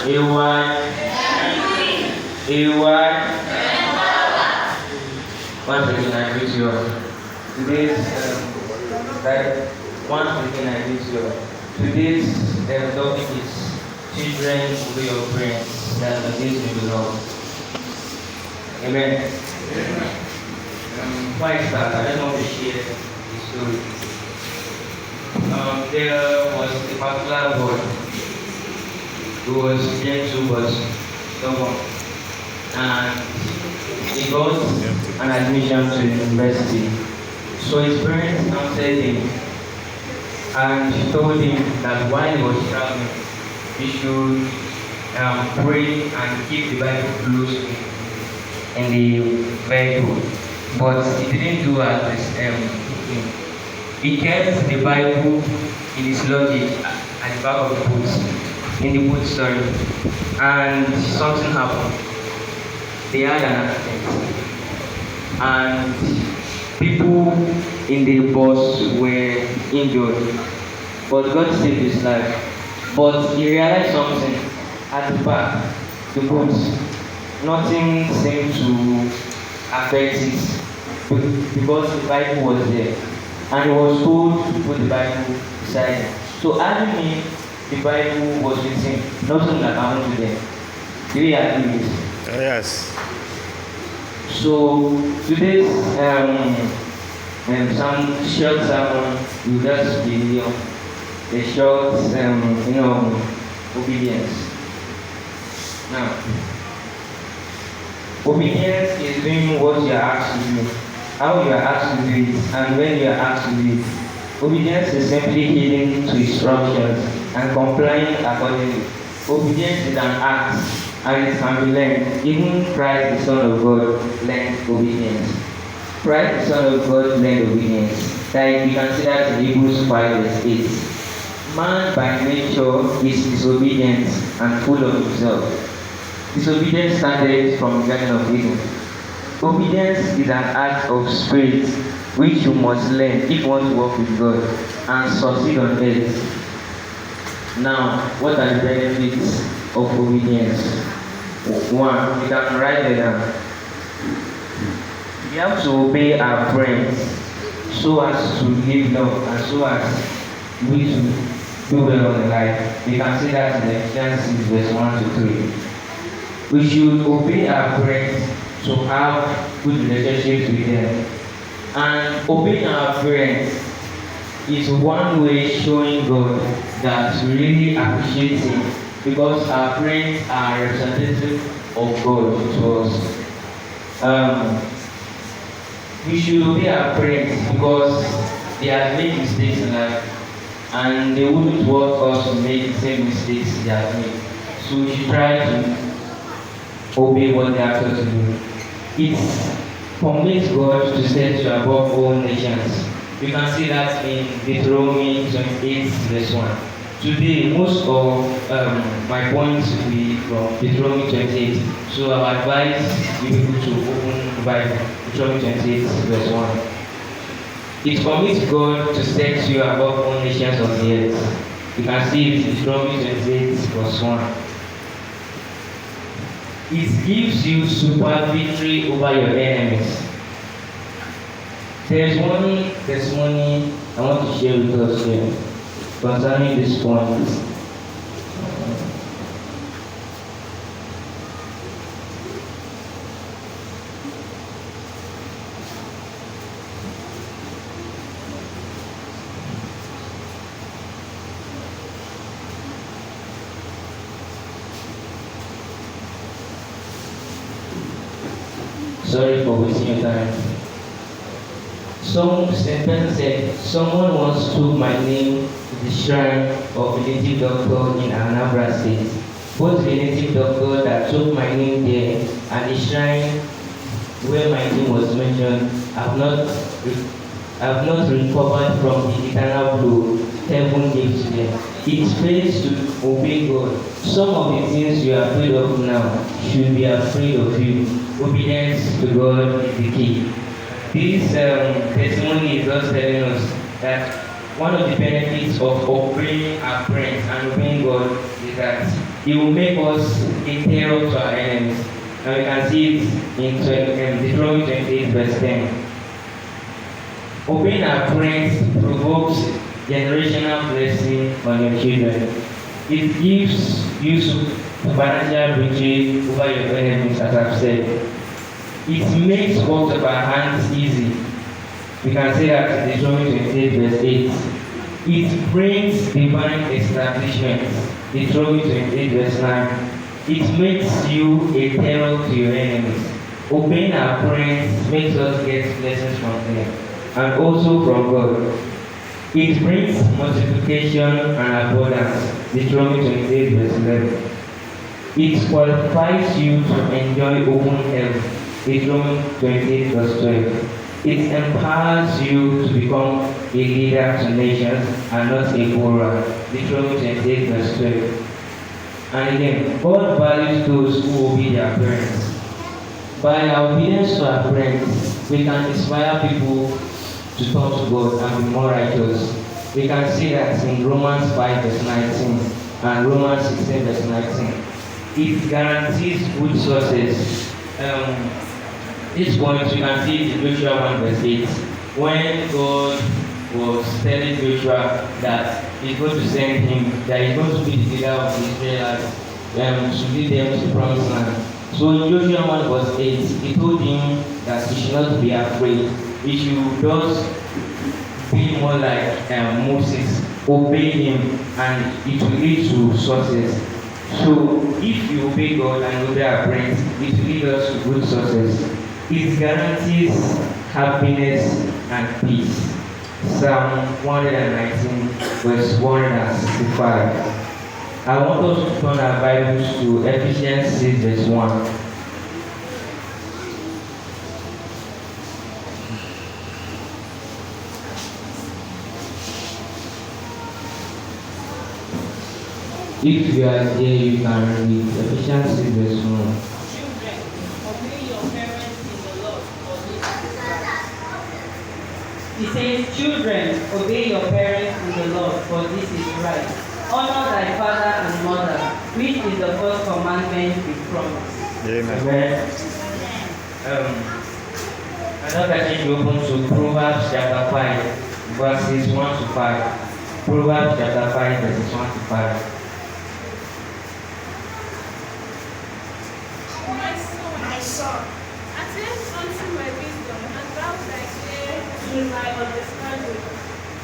AY, AY. Once again, I greet you all. Today's right. Once again, I greet you all. Today's topic is children obey your parents. That the days we belong. Amen. Before I start, I just want to share a story. There was a particular boy who was gentle but stubborn, and he got an admission to university. So his parents counseled him and told him that while he was traveling, he should pray and keep the Bible close in the vehicle. But he didn't do as this. He kept the Bible in his luggage at the back of the boot, in the boot, sorry, and something happened. They had an accident, and people in the bus were injured, but God saved his life. But he realized something at the back, the boot. Nothing seemed to affect it because the Bible was there, and he was told to put the Bible beside him. So having the Bible was with him, nothing that happened to them. Do you agree with this? Yes. So today's some short sermon will just be a short obedience. Now, obedience is doing what you are asked to do, how you are asked to do it, and when you are asked to do it. Obedience is simply heeding to instructions and complying accordingly. Obedience is an act, and it can be learned. Even Christ, the Son of God, learned obedience. Christ, the Son of God, learned obedience. Like we can see that in Hebrews 5 verse 8. Man by nature is disobedient and full of himself. Disobedience started from the Garden of Eden. Obedience is an act of spirit which you must learn if you want to work with God and succeed on earth. Now, what are the benefits of obedience? One, you can write it down. We have to obey our parents so as to live long and so as we to do well in life. We can see that in Ephesians 6 verse 1 to 3. We should obey our parents to have good relationships with them. And obeying our parents is one way showing God that we really appreciate Him, because our parents are representative of God to us. We should obey our parents because they have made mistakes in life, and they wouldn't want us to make the same mistakes they have made. So we should try to obey what they ask us to do. It permits God to set you above all nations. You can see that in Deuteronomy 28 verse 1. Today, most of my points will be from Deuteronomy 28. So I advise you people to open the Bible, Deuteronomy 28 verse 1. It permits God to set you above all nations of the earth. You can see it in Deuteronomy 28 verse 1. It gives you super victory over your enemies. There is one testimony I want to share with us here concerning this point. Sorry for wasting your time. Some person said, someone once took my name to the shrine of a native doctor in Anambra State. Both the native doctor that took my name there and the shrine where my name was mentioned have not recovered from the eternal blow heaven gave to them. It pays to obey God. Some of the things you are afraid of now should be afraid of you. Obedience to God is the key. This testimony is just telling us that one of the benefits of obeying our parents and obeying God is that He will make us a terror to our enemies. And we can see it in Deuteronomy 28, verse 10. Obeying our parents provokes generational blessing on your children. It gives you supernatural victory over your enemies, as I've said. It makes works of our hands easy. We can say that in Deuteronomy 28, verse 8. It brings divine establishment. Deuteronomy 28, verse 9. It makes you a terror to your enemies. Obeying our parents makes us get blessings from them and also from God. It brings multiplication and abundance. Deuteronomy 28, verse 11. It qualifies you to enjoy open heaven. Deuteronomy 28, verse 12. It empowers you to become a leader to nations and not a borrower. Deuteronomy 28, verse 12. And again, God values those who obey their parents. By our obedience to our parents, we can inspire people to turn to God and be more righteous. We can see that in Romans 5, verse 19 and Romans 16, verse 19. It guarantees good success. This point you can see it in Joshua 1, verse 8. When God was telling Joshua that he's going to send him, that he's going to be the leader of the Israelites to lead them to the promised land. So in Joshua 1, verse 8, he told him that he should not be afraid. He should just be more like Moses, obey him, and it will lead to success. So if you obey God and obey our parents, it will lead us to good success. It guarantees happiness and peace. Psalm 119, verse 165. I want us to turn our Bibles to Ephesians 6, verse 1. If you are there, you can read Ephesians 6, verse 1. He says, children, obey your parents in the Lord, for this is right. Honor thy father and mother, which is the first commandment with promise. Amen. Another thing you open to Proverbs chapter 5, verses 1 to 5. Proverbs chapter 5, verses 1 to 5. My son, attend unto my wisdom, and bow thy ear to my understanding,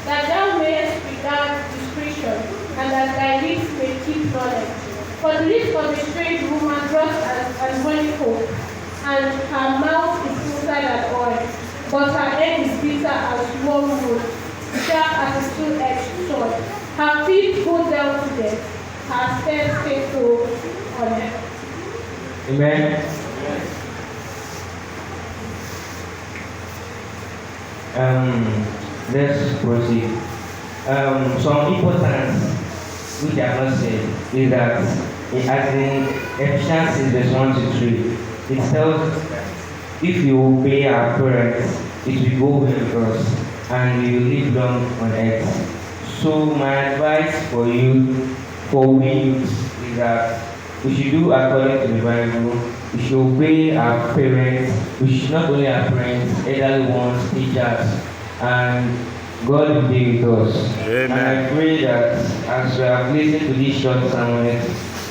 that thou mayest regard discretion, and that thy lips may keep knowledge. For the lips of a strange woman drops as honeycomb, and her mouth is smoother than oil, but her head is bitter as wormwood, sharp as a two-edged sword. Her feet go down to death, her steps take to honor. Amen. Let's proceed. Some importance which I have not said is that as in Ephesians 6, verse 1 to 3, it tells that if you obey our parents, it will go well with us and we will live long on earth. So my advice for you, for we youth, is that we should do according to the Bible. We should obey our parents. We should not only our parents, elderly ones, teachers, and God will be with us. Amen. And I pray that as we have listened to this short sermon,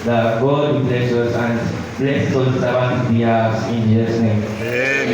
that God will bless us and bless those servants be ours in Jesus' name. Amen.